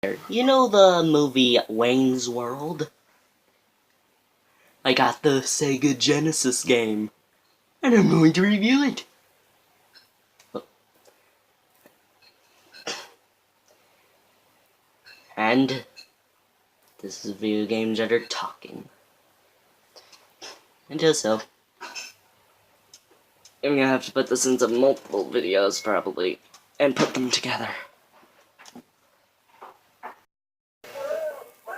You know the movie Wayne's World? I got the Sega Genesis game, and I'm going to review it. And this is video game gender talking. And just so, I'm gonna have to put this into multiple videos probably, and put them together.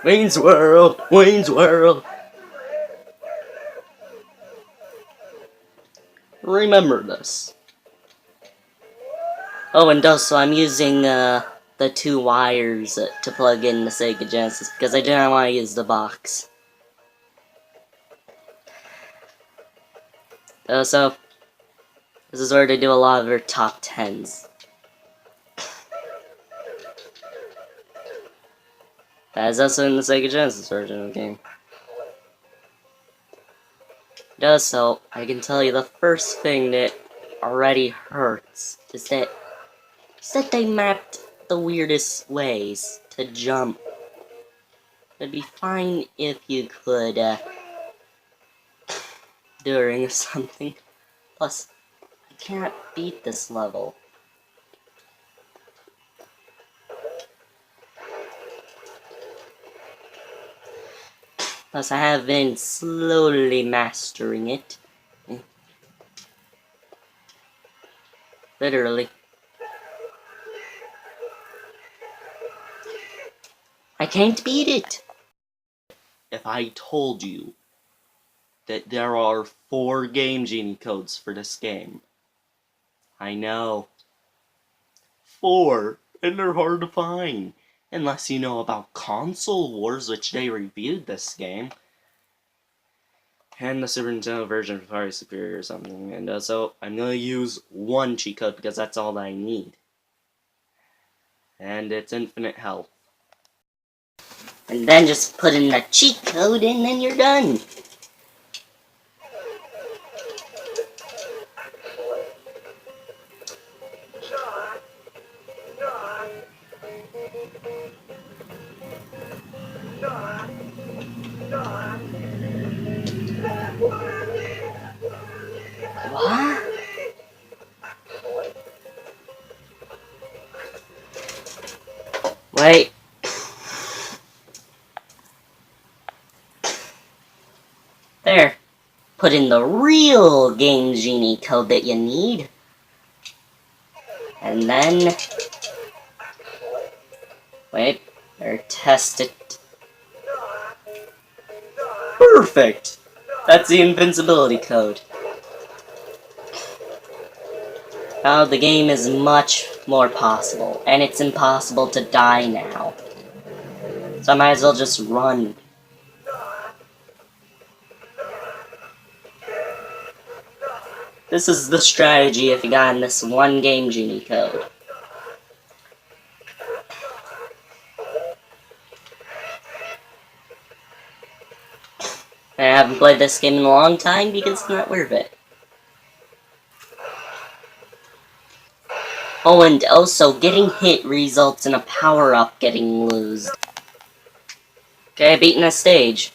Wayne's World! Wayne's World! Remember this. Oh, and also I'm using the 2 wires to plug in the Sega Genesis because I do not want to use the box. So, this is where they do a lot of their top 10s. That is also in the Sega Genesis version of the game. So, I can tell you the first thing that already hurts is that they mapped the weirdest ways to jump. It'd be fine if you could, during something. Plus, I can't beat this level. Plus, I have been slowly mastering it. Literally. I can't beat it! If I told you that there are 4 Game Genie codes for this game. I know. 4, and they're hard to find. Unless you know about Console Wars, which they reviewed this game. And the Super Nintendo version is probably superior or something. And so, I'm gonna use 1 cheat code because that's all that I need. And it's infinite health. And then just put in the cheat code and then you're done. What? Wait. There. Put in the real Game Genie code that you need. And then... wait. Or test it. Perfect! That's the invincibility code. Now the game is much more possible, and it's impossible to die now. So I might as well just run. This is the strategy if you got in this 1 Game Genie code. I haven't played this game in a long time because it's not worth it. Oh, and also, getting hit results in a power-up getting loosed. Okay, beaten a stage.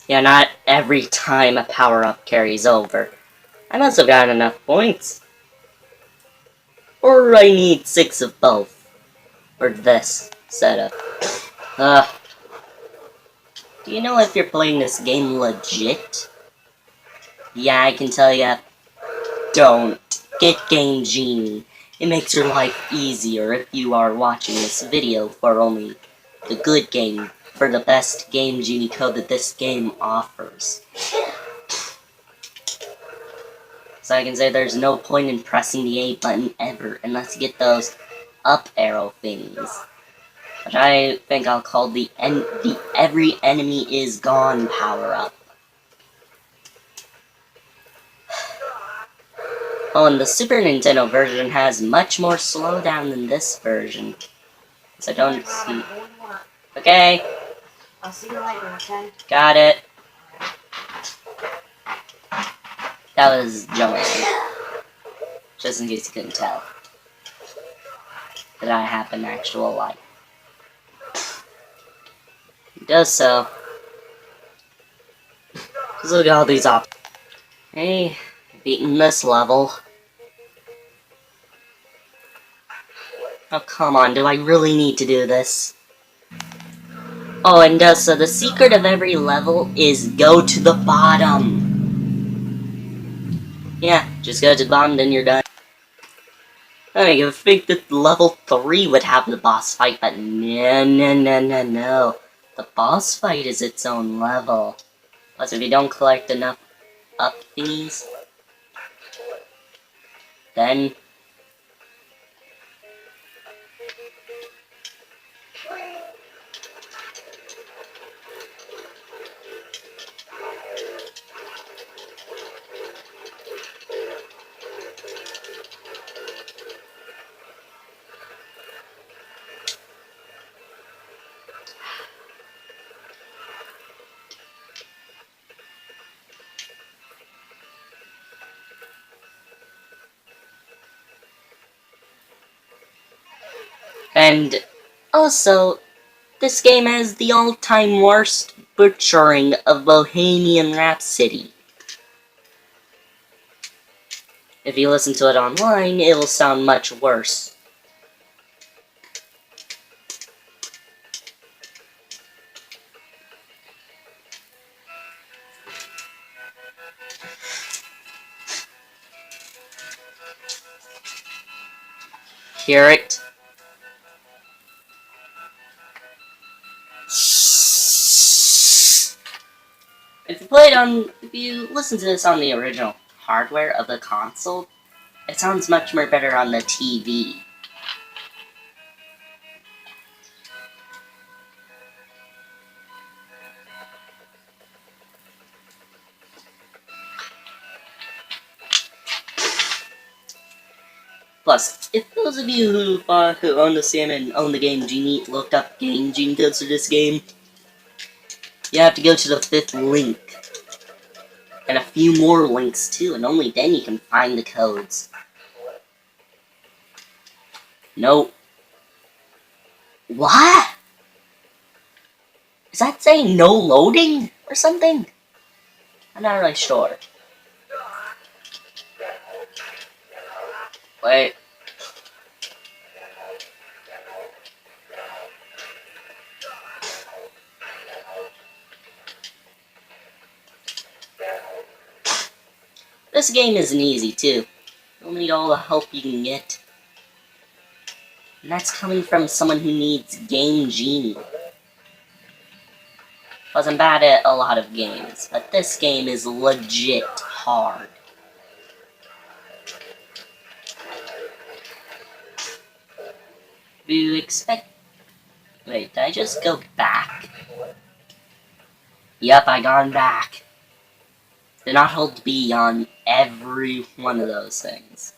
Yeah, not every time a power-up carries over. I must have gotten enough points. Or I need 6 of both. For this setup. Do you know if you're playing this game legit? Yeah, I can tell ya. Don't. Get Game Genie. It makes your life easier if you are watching this video for only the good game, for the best Game Genie code that this game offers. So I can say there's no point in pressing the A button ever unless you get those up arrow things. Which I think I'll call the every enemy is gone power up. Oh, and the Super Nintendo version has much more slowdown than this version. So I don't see... Okay. I'll see you later, okay? Got it. That was Joanne. Just in case you couldn't tell that I have an actual life. It does so. Just look at all these options. Hey, beating this level. Oh, come on, do I really need to do this? Oh, and so the secret of every level is go to the bottom. Yeah, just go to the bottom, then you're done. I would think that level 3 would have the boss fight, but no. The boss fight is its own level. Plus, if you don't collect enough up thingies, then... And also, this game has the all-time worst butchering of Bohemian Rhapsody. If you listen to it online, it'll sound much worse. Hear it? If you listen to this on the original hardware of the console, it sounds much more better on the TV. Plus, if those of you who own the Sam and own the Game Genie looked up Game Genie codes for this game, you have to go to the 5th link. And a few more links too, and only then you can find the codes. Nope. What? Is that saying no loading or something? I'm not really sure. Wait. This game isn't easy too. You'll need all the help you can get. And that's coming from someone who needs Game Genie. Plus, I'm bad at a lot of games, but this game is legit hard. Do you expect... Wait, did I just go back? Yep, I gone back. Did not hold B on every one of those things.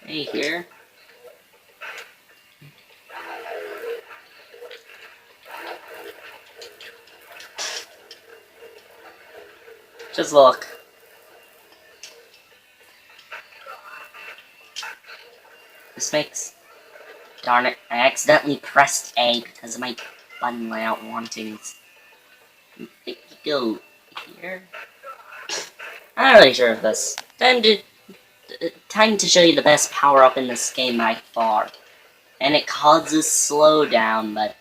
Hey, here. Just look. This makes... Darn it, I accidentally pressed A because of my button layout wantings. I think you go here? I'm not really sure of this. Time to show you the best power-up in this game by far. And it causes slowdown, but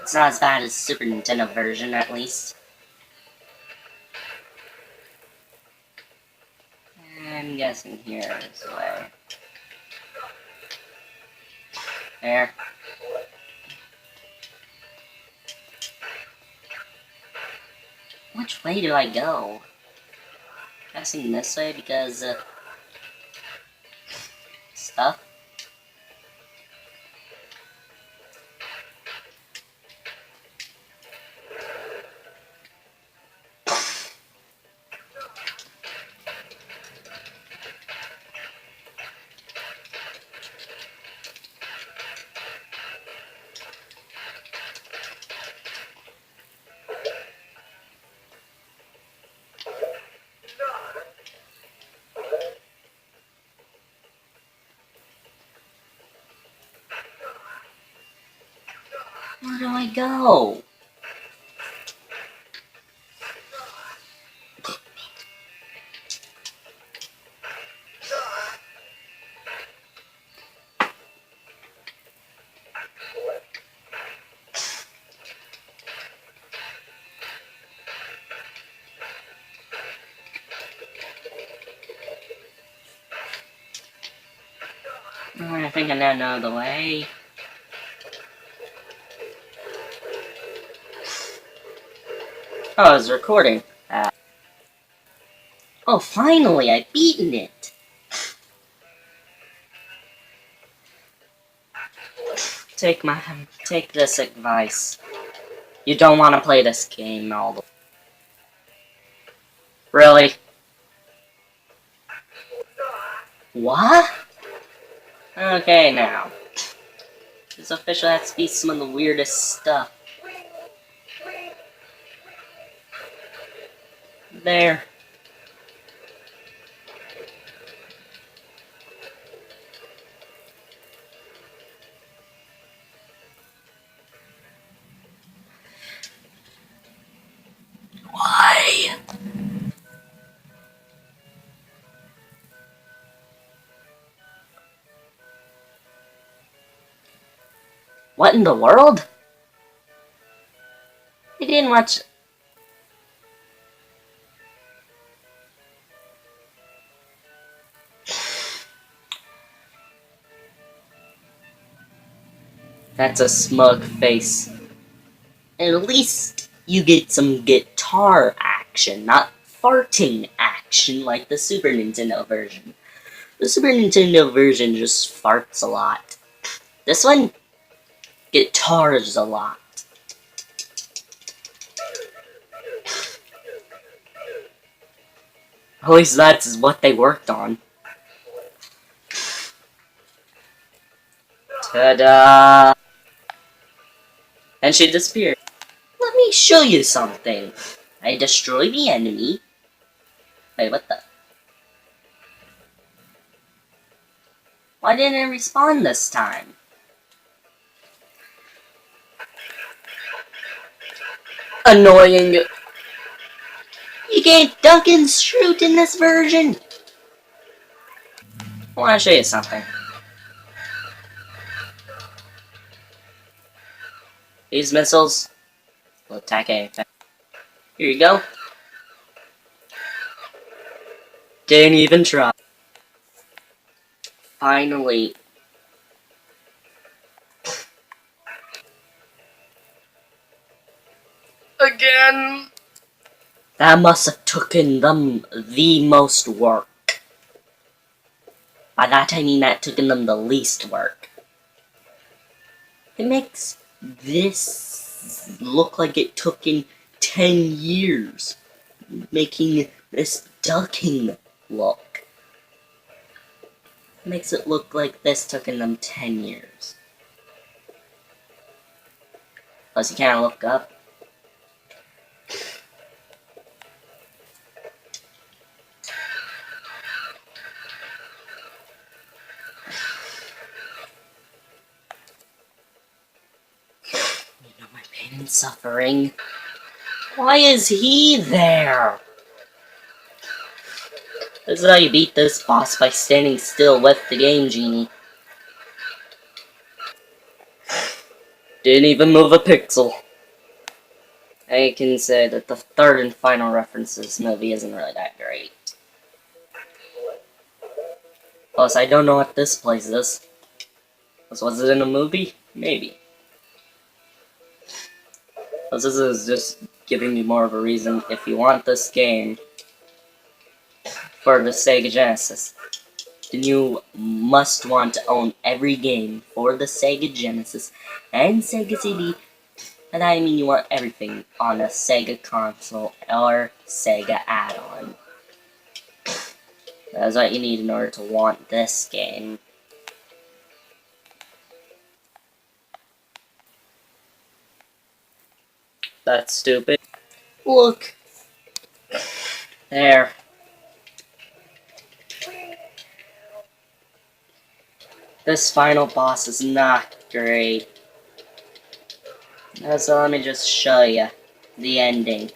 it's not as bad as the Super Nintendo version, at least. I'm guessing here is the way. There. Which way do I go? Guessing this way because, stuff? How do I go? Oh, I think I now know the way. Oh, I was recording. Oh, finally, I've beaten it. Take this advice. You don't want to play this game all the. Really? What? Okay, now. This official has to be some of the weirdest stuff. There. Why? What in the world? I didn't watch. That's a smug face. At least you get some guitar action, not farting action like the Super Nintendo version. The Super Nintendo version just farts a lot. This one, guitars a lot. At least that's what they worked on. Ta-da! And she disappeared. Let me show you something. I destroy the enemy. Wait, what the? Why didn't it respawn this time? Annoying. You can't duck and shoot in this version. I want to show you something. These missiles will attack anything. Here you go. Didn't even try. Finally. Again. That must have taken them the most work. By that I mean that taken them the least work. It makes this look like it took in 10 years. Making this ducking look. It makes it look like this took in them 10 years. Plus you can't look up. You know my pain and suffering. Why is he there? This is how you beat this boss, by standing still with the Game Genie. Didn't even move a pixel. I can say that the third and final reference to this movie isn't really that great. Plus, I don't know what this place is. Was it in a movie? Maybe. Plus, this is just giving me more of a reason, if you want this game for the Sega Genesis, then you must want to own every game for the Sega Genesis and Sega CD. And I mean you want everything on a Sega console or Sega add-on. That's what you need in order to want this game. That's stupid. Look. There. This final boss is not great. So let me just show you the ending.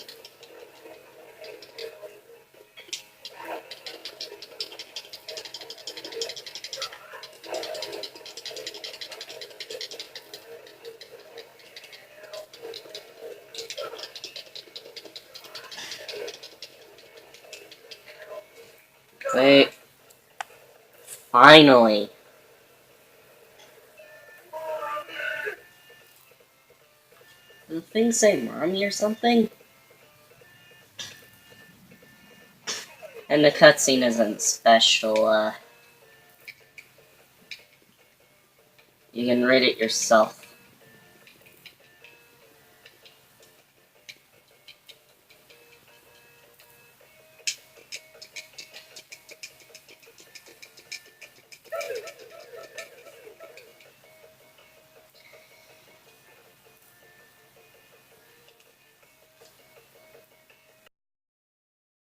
Wait. Finally. Did the thing say mommy or something? And the cutscene isn't special, you can read it yourself.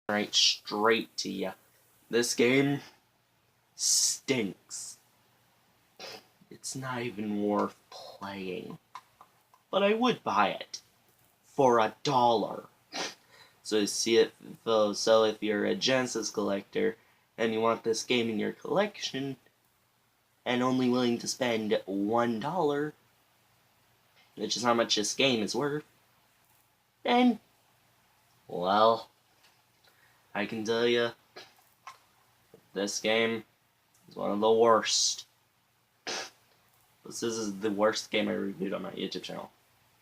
Right straight to you. This game stinks. It's not even worth playing. But I would buy it for $1. So if you're a Genesis collector and you want this game in your collection and only willing to spend $1, which is how much this game is worth, then, well, I can tell you, this game is one of the worst. This is the worst game I reviewed on my YouTube channel.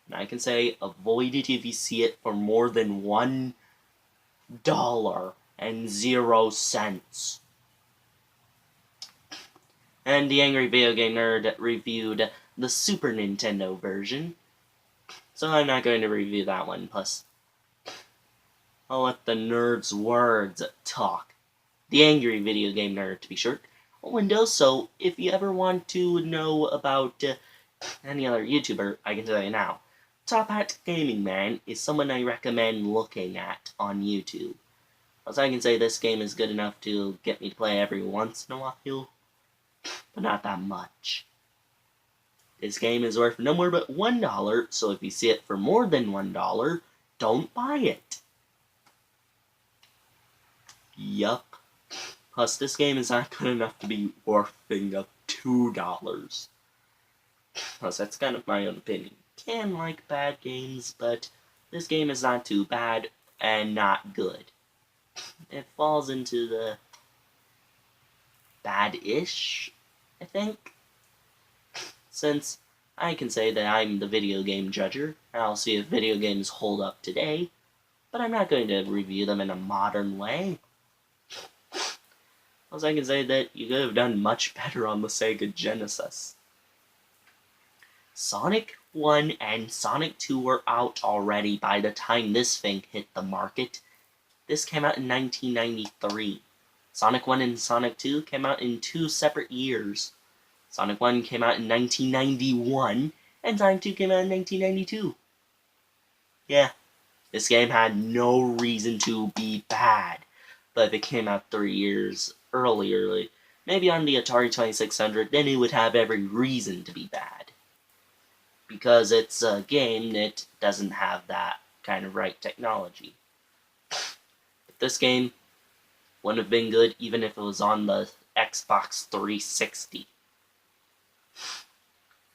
And I can say, avoid it if you see it for more than $1.00. And the Angry Video Game Nerd reviewed the Super Nintendo version, so I'm not going to review that one. Plus, I'll let the nerd's words talk. The Angry Video Game Nerd, to be short. And also, if you ever want to know about any other YouTuber, I can tell you now. Top Hat Gaming Man is someone I recommend looking at on YouTube. Also, I can say this game is good enough to get me to play every once in a while, but not that much. This game is worth no more but $1, so if you see it for more than $1, don't buy it. Yup. Plus, this game is not good enough to be worth of $2. Plus, that's kind of my own opinion. Can like bad games, but this game is not too bad and not good. It falls into the bad-ish, I think. Since I can say that I'm the video game judger, and I'll see if video games hold up today, but I'm not going to review them in a modern way. Also, I can say that you could have done much better on the Sega Genesis. Sonic 1 and Sonic 2 were out already by the time this thing hit the market. This came out in 1993. Sonic 1 and Sonic 2 came out in 2 separate years. Sonic 1 came out in 1991, and Sonic 2 came out in 1992. Yeah, this game had no reason to be bad, but if it came out 3 years earlier, maybe on the Atari 2600, then it would have every reason to be bad. Because it's a game that doesn't have that kind of right technology. But this game wouldn't have been good even if it was on the Xbox 360.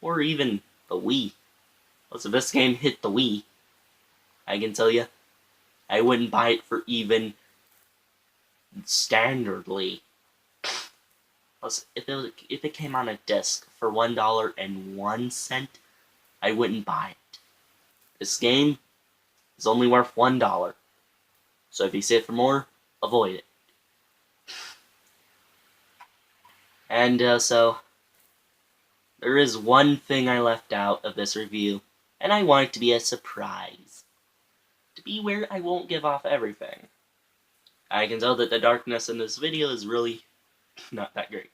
Or even the Wii. Also, if this game hit the Wii, I can tell you, I wouldn't buy it for even standardly. Plus, if it came on a disc for $1.01, I wouldn't buy it. This game is only worth $1. So if you see it for more, avoid it. And so, there is one thing I left out of this review, and I want it to be a surprise. To be where I won't give off everything. I can tell that the darkness in this video is really not that great.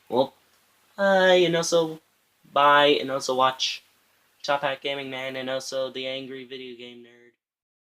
Well, and also buy and also watch Top Hat Gaming Man and also the Angry Video Game Nerd.